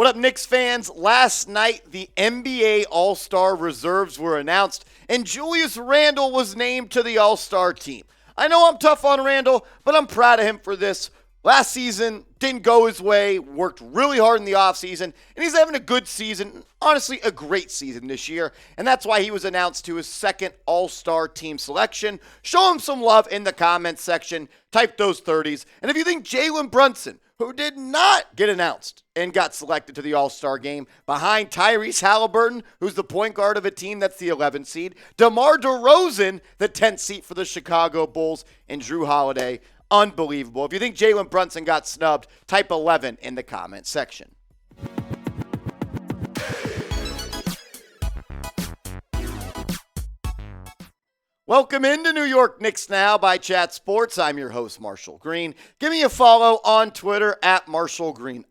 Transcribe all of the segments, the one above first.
What up, Knicks fans? Last night, the NBA All-Star reserves were announced, and Julius Randle was named to the All-Star team. I know I'm tough on Randle, but I'm proud of him for this. Last season, didn't go his way, worked really hard in the offseason, and he's having a good season, honestly, a great season this year, and that's why he was announced to his second All-Star team selection. Show him some love in the comments section. Type those 30s. And if you think Jalen Brunson, who did not get announced and got selected to the All-Star game, behind Tyrese Halliburton, who's the point guard of a team that's the 11th seed, DeMar DeRozan, the 10th seed for the Chicago Bulls, and Drew Holiday. Unbelievable. If you think Jalen Brunson got snubbed, type 11 in the comment section. Welcome into New York Knicks Now by Chat Sports. I'm your host, Marshall Green. Give me a follow on Twitter at @MarshallGreen_.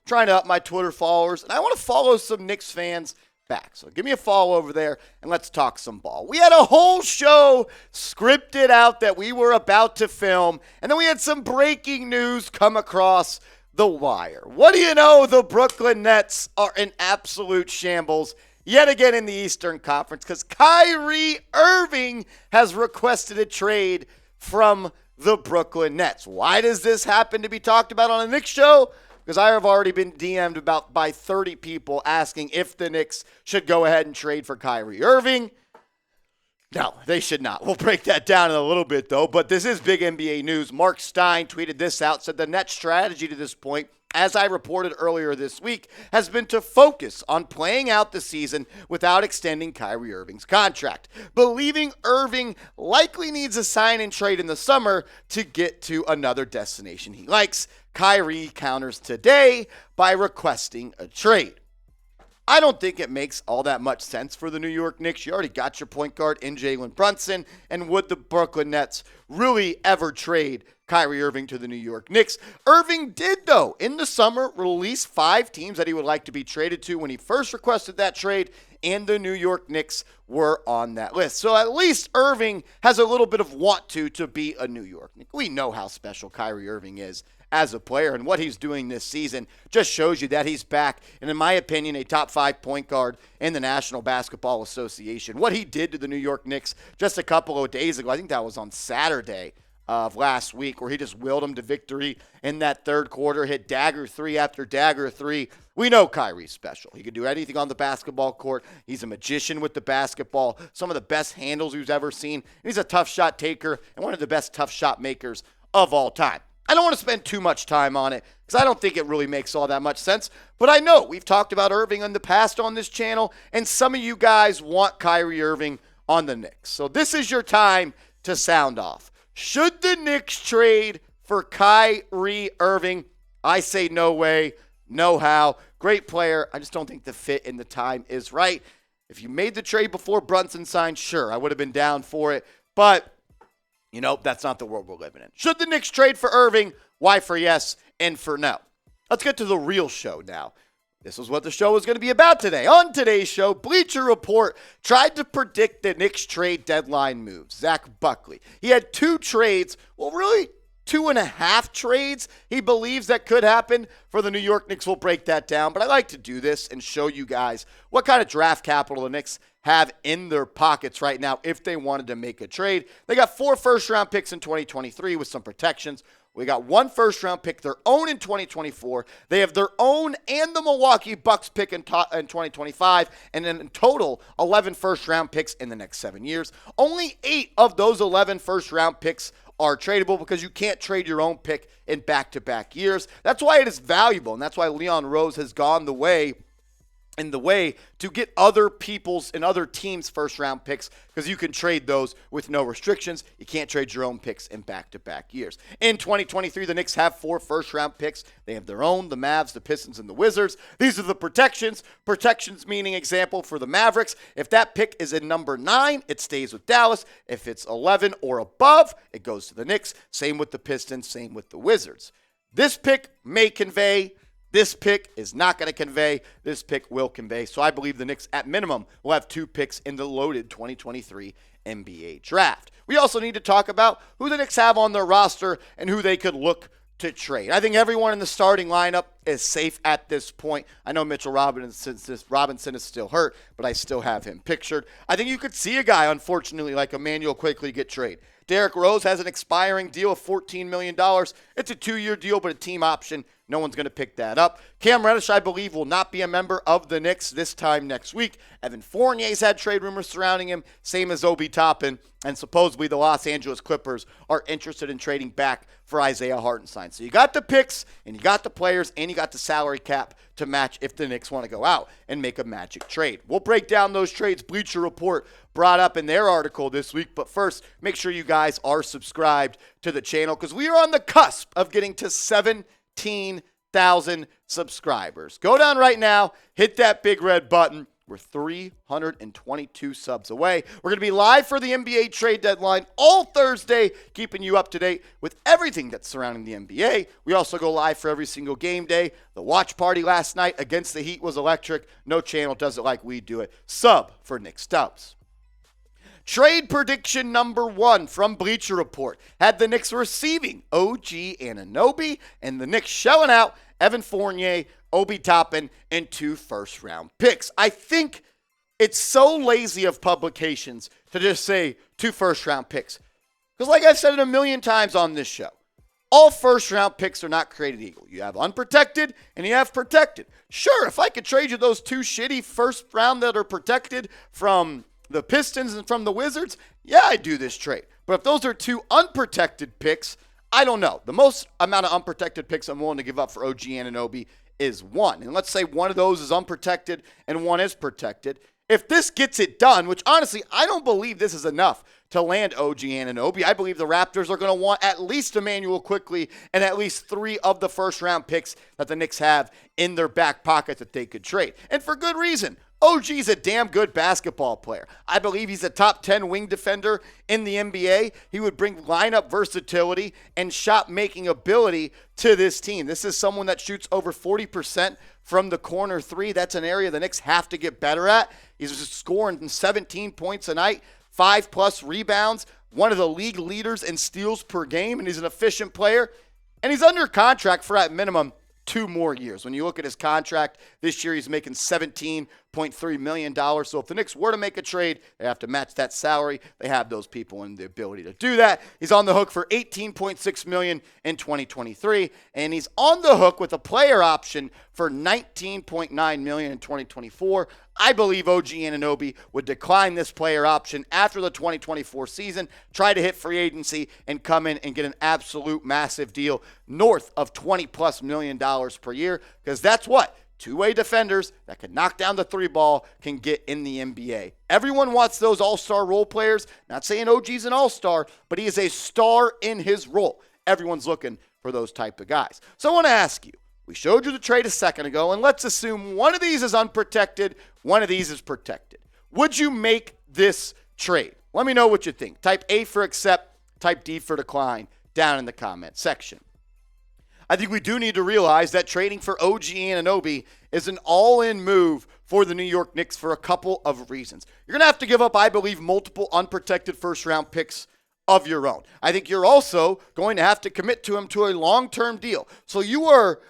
Trying to up my Twitter followers, and I want to follow some Knicks fans back. So give me a follow over there, and let's talk some ball. We had a whole show scripted out that we were about to film, and then we had some breaking news come across the wire. What do you know? The Brooklyn Nets are in absolute shambles yet again in the Eastern Conference because Kyrie Irving has requested a trade from the Brooklyn Nets. Why does this happen to be talked about on a Knicks show? Because I have already been DM'd by 30 people asking if the Knicks should go ahead and trade for Kyrie Irving. No, they should not. We'll break that down in a little bit, though. But this is big NBA news. Mark Stein tweeted this out, said the Nets' strategy to this point, as I reported earlier this week, has been to focus on playing out the season without extending Kyrie Irving's contract, believing Irving likely needs a sign and trade in the summer to get to another destination he likes. Kyrie counters today by requesting a trade. I don't think it makes all that much sense for the New York Knicks. You already got your point guard in Jalen Brunson, and would the Brooklyn Nets really ever trade Kyrie Irving to the New York Knicks? Irving did, though, in the summer, release 5 teams that he would like to be traded to when he first requested that trade, and the New York Knicks were on that list. So at least Irving has a little bit of want to be a New York Knick. We know how special Kyrie Irving is as a player, and what he's doing this season just shows you that he's back, and in my opinion, a top 5 point guard in the National Basketball Association. What he did to the New York Knicks just a couple of days ago, I think that was on Saturday of last week, where he just willed them to victory in that third quarter, hit dagger 3 after dagger 3. We know Kyrie's special. He can do anything on the basketball court. He's a magician with the basketball, some of the best handles we've ever seen. He's a tough shot taker and one of the best tough shot makers of all time. I don't want to spend too much time on it because I don't think it really makes all that much sense. But I know we've talked about Irving in the past on this channel, and some of you guys want Kyrie Irving on the Knicks. So this is your time to sound off. Should the Knicks trade for Kyrie Irving? I say no way, no how. Great player. I just don't think the fit and the time is right. If you made the trade before Brunson signed, sure, I would have been down for it. But you know, that's not the world we're living in. Should the Knicks trade for Irving? Y for yes and for no. Let's get to the real show now. This is what the show is going to be about today. On today's show, Bleacher Report tried to predict the Knicks trade deadline moves. Zach Buckley. He had 2 trades, well, really 2.5 trades he believes that could happen for the New York Knicks. We'll break that down, but I like to do this and show you guys what kind of draft capital the Knicks have in their pockets right now if they wanted to make a trade. They got 4 first-round picks in 2023 with some protections. We got 1 first-round pick, their own in 2024. They have their own and the Milwaukee Bucks pick in 2025, and then in total, 11 first-round picks in the next 7 years. Only 8 of those 11 first-round picks are tradable because you can't trade your own pick in back-to-back years. That's why it is valuable, and that's why Leon Rose has gone the way to get other people's and other teams' first-round picks, because you can trade those with no restrictions. You can't trade your own picks in back-to-back years. In 2023, the Knicks have 4 first-round picks. They have their own, the Mavs, the Pistons, and the Wizards. These are the protections. Protections meaning, example, for the Mavericks, if that pick is in number 9, it stays with Dallas. If it's 11 or above, it goes to the Knicks. Same with the Pistons, same with the Wizards. This pick may convey. This pick is not going to convey. This pick will convey. So I believe the Knicks, at minimum, will have 2 picks in the loaded 2023 NBA draft. We also need to talk about who the Knicks have on their roster and who they could look to trade. I think everyone in the starting lineup is safe at this point. I know Mitchell Robinson is still hurt, but I still have him pictured. I think you could see a guy, unfortunately, like Emmanuel quickly get traded. Derrick Rose has an expiring deal of $14 million. It's a 2-year deal, but a team option. No one's going to pick that up. Cam Reddish, I believe, will not be a member of the Knicks this time next week. Evan Fournier's had trade rumors surrounding him, same as Obi Toppin, and supposedly the Los Angeles Clippers are interested in trading back for Isaiah Hartenstein. So you got the picks, and you got the players, and you got the salary cap to match if the Knicks want to go out and make a magic trade. We'll break down those trades Bleacher Report brought up in their article this week. But first, make sure you guys are subscribed to the channel because we are on the cusp of getting to 17,000 subscribers. Go down right now, hit that big red button. We're 322 subs away. We're going to be live for the NBA trade deadline all Thursday, keeping you up to date with everything that's surrounding the NBA. We also go live for every single game day. The watch party last night against the Heat was electric. No channel does it like we do it. Sub for Knicks Dubs. Trade prediction number 1 from Bleacher Report had the Knicks receiving OG Anunoby and the Knicks shelling out Evan Fournier, Obi Toppin, and 2 first-round picks. I think it's so lazy of publications to just say 2 first-round picks. Because like I've said it a million times on this show, all first-round picks are not created equal. You have unprotected and you have protected. Sure, if I could trade you those 2 shitty first-round that are protected from the Pistons and from the Wizards, yeah, I'd do this trade. But if those are 2 unprotected picks, I don't know. The most amount of unprotected picks I'm willing to give up for OG Anunoby is 1. And let's say one of those is unprotected and 1 is protected. If this gets it done, which honestly, I don't believe this is enough to land OG Anunoby. I believe the Raptors are going to want at least Emmanuel quickly and at least 3 of the first-round picks that the Knicks have in their back pocket that they could trade. And for good reason. OG's a damn good basketball player. I believe he's a top 10 wing defender in the NBA. He would bring lineup versatility and shot-making ability to this team. This is someone that shoots over 40% from the corner 3. That's an area the Knicks have to get better at. He's just scoring 17 points a night, 5+ rebounds, one of the league leaders in steals per game, and he's an efficient player. And he's under contract for at minimum 2 more years. When you look at his contract, this year he's making $17.3 million. So if the Knicks were to make a trade, they have to match that salary. They have those people and the ability to do that. He's on the hook for $18.6 million in 2023, and he's on the hook with a player option for $19.9 million in 2024. I believe OG Anunoby would decline this player option after the 2024 season, try to hit free agency, and come in and get an absolute massive deal north of $20+ million per year, because that's what two-way defenders that can knock down the 3-ball can get in the NBA. Everyone wants those all-star role players. Not saying OG's an all-star, but he is a star in his role. Everyone's looking for those type of guys. So I want to ask you, we showed you the trade a second ago, and let's assume one of these is unprotected, one of these is protected. Would you make this trade? Let me know what you think. Type A for accept, type D for decline down in the comment section. I think we do need to realize that trading for OG Anunoby is an all-in move for the New York Knicks for a couple of reasons. You're going to have to give up, I believe, multiple unprotected first-round picks of your own. I think you're also going to have to commit to him to a long-term deal. So you are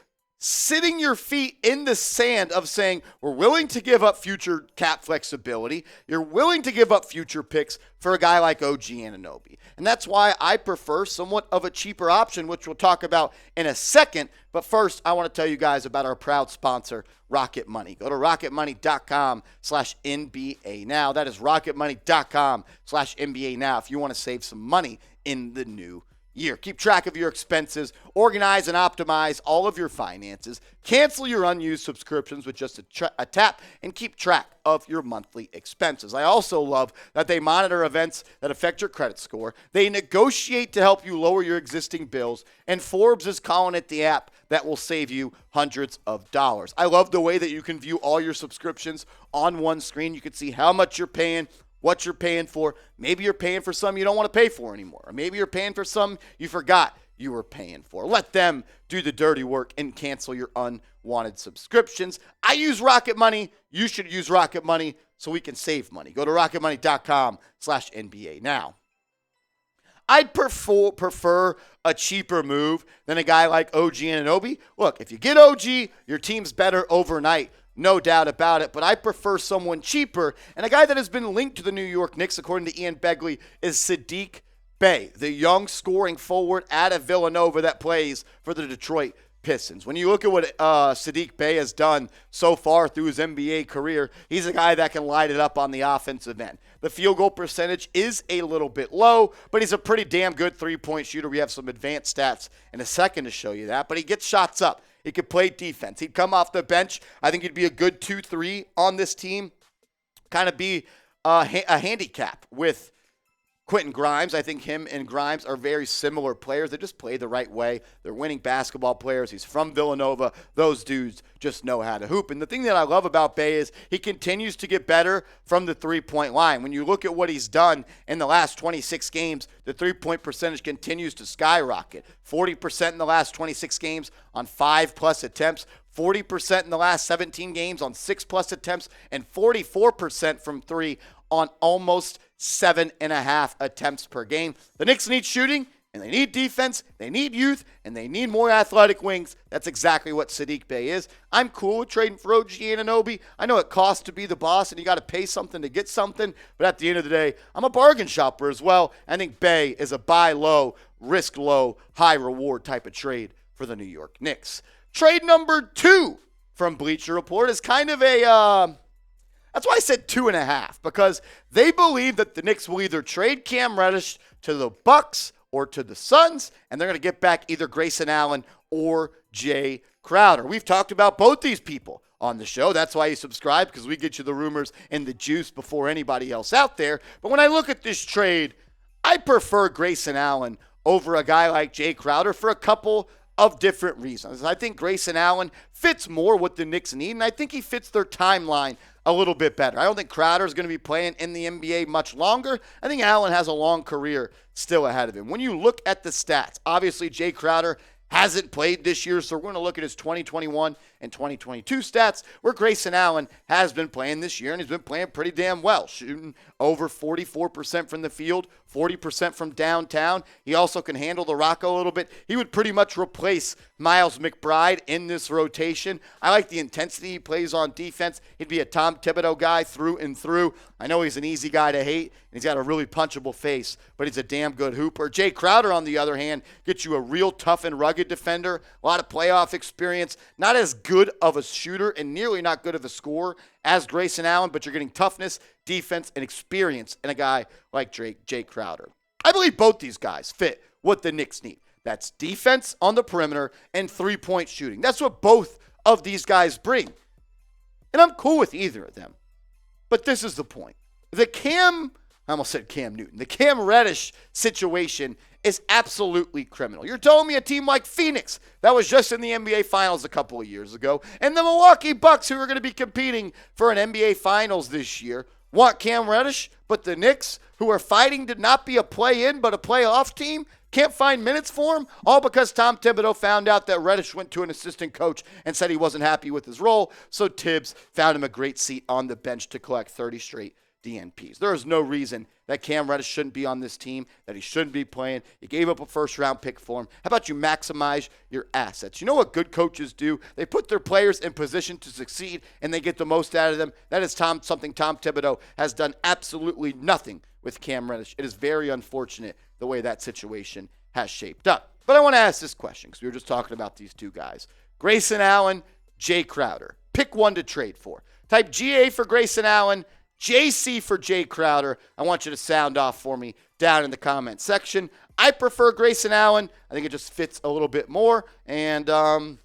sitting your feet in the sand of saying, we're willing to give up future cap flexibility. You're willing to give up future picks for a guy like OG Anunoby. And that's why I prefer somewhat of a cheaper option, which we'll talk about in a second. But first, I want to tell you guys about our proud sponsor, Rocket Money. Go to rocketmoney.com/NBA now. That is rocketmoney.com/NBA now if you want to save some money in the new year. Keep track of your expenses, organize and optimize all of your finances, cancel your unused subscriptions with just a tap, and keep track of your monthly expenses. I also love that they monitor events that affect your credit score. They negotiate to help you lower your existing bills, and Forbes is calling it the app that will save you hundreds of dollars. I love the way that you can view all your subscriptions on one screen. You can see how much you're paying, what you're paying for. Maybe you're paying for some you don't want to pay for anymore. Or maybe you're paying for some you forgot you were paying for. Let them do the dirty work and cancel your unwanted subscriptions. I use Rocket Money. You should use Rocket Money so we can save money. Go to rocketmoney.com/NBA now. I'd prefer a cheaper move than a guy like OG Anunoby. Look, if you get OG, your team's better overnight. No doubt about it, but I prefer someone cheaper. And a guy that has been linked to the New York Knicks, according to Ian Begley, is Sadiq Bey, the young scoring forward out of Villanova that plays for the Detroit Pistons. When you look at what Sadiq Bey has done so far through his NBA career, he's a guy that can light it up on the offensive end. The field goal percentage is a little bit low, but he's a pretty damn good three-point shooter. We have some advanced stats in a second to show you that, but he gets shots up. He could play defense. He'd come off the bench. I think he'd be a good 2-3 on this team. Kind of be a handicap with Quentin Grimes. I think him and Grimes are very similar players. They just play the right way. They're winning basketball players. He's from Villanova. Those dudes just know how to hoop. And the thing that I love about Bey is he continues to get better from the three-point line. When you look at what he's done in the last 26 games, the three-point percentage continues to skyrocket. 40% in the last 26 games on 5+ attempts. 40% in the last 17 games on 6+ attempts, and 44% from three on almost 7.5 attempts per game. The Knicks need shooting, and they need defense, they need youth, and they need more athletic wings. That's exactly what Sadiq Bey is. I'm cool with trading for OG Anunoby. I know it costs to be the boss, and you got to pay something to get something, but at the end of the day, I'm a bargain shopper as well. I think Bey is a buy low, risk low, high reward type of trade for the New York Knicks. Trade number 2 from Bleacher Report is kind of a, that's why I said 2.5, because they believe that the Knicks will either trade Cam Reddish to the Bucks or to the Suns, and they're going to get back either Grayson Allen or Jay Crowder. We've talked about both these people on the show. That's why you subscribe, because we get you the rumors and the juice before anybody else out there. But when I look at this trade, I prefer Grayson Allen over a guy like Jay Crowder for a couple of different reasons. I think Grayson Allen fits more what the Knicks need, and I think he fits their timeline a little bit better. I don't think Crowder is going to be playing in the NBA much longer. I think Allen has a long career still ahead of him. When you look at the stats, obviously Jay Crowder hasn't played this year, so we're going to look at his 2021 and 2022 stats, where Grayson Allen has been playing this year, and he's been playing pretty damn well, shooting over 44% from the field, 40% from downtown. He also can handle the rock a little bit. He would pretty much replace Miles McBride in this rotation. I like the intensity he plays on defense. He'd be a Tom Thibodeau guy through and through. I know he's an easy guy to hate, and he's got a really punchable face, but he's a damn good hooper. Jay Crowder, on the other hand, gets you a real tough and rugged defender, a lot of playoff experience, not as good of a shooter and nearly not good of a scorer as Grayson Allen, but you're getting toughness, defense, and experience in a guy like Jay Crowder. I believe both these guys fit what the Knicks need. That's defense on the perimeter and three-point shooting. That's what both of these guys bring. And I'm cool with either of them. But this is the point. I almost said Cam Newton. The Cam Reddish situation is absolutely criminal. You're telling me a team like Phoenix, that was just in the NBA Finals a couple of years ago, and the Milwaukee Bucks, who are going to be competing for an NBA Finals this year, want Cam Reddish, but the Knicks, who are fighting to not be a play-in but a playoff team, can't find minutes for him, all because Tom Thibodeau found out that Reddish went to an assistant coach and said he wasn't happy with his role, so Tibbs found him a great seat on the bench to collect 30 straight DNPs. There is no reason that Cam Reddish shouldn't be on this team, that he shouldn't be playing. You gave up a first-round pick for him. How about you maximize your assets? You know what good coaches do? They put their players in position to succeed, and they get the most out of them. That is something Tom Thibodeau has done absolutely nothing with Cam Reddish. It is very unfortunate the way that situation has shaped up. But I want to ask this question, because we were just talking about these two guys. Grayson Allen, Jay Crowder. Pick one to trade for. Type GA for Grayson Allen, JC for Jay Crowder. I want you to sound off for me down in the comment section. I prefer Grayson Allen. I think it just fits a little bit more. And I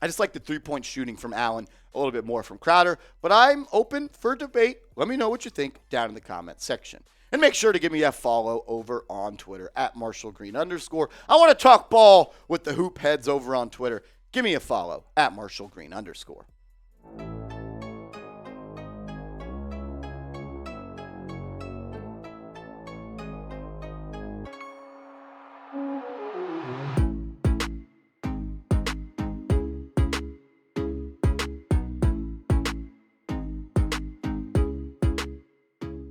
just like the three-point shooting from Allen a little bit more from Crowder. But I'm open for debate. Let me know what you think down in the comment section. And make sure to give me a follow over on Twitter at @MarshallGreen_. I want to talk ball with the hoop heads over on Twitter. Give me a follow at @MarshallGreen_.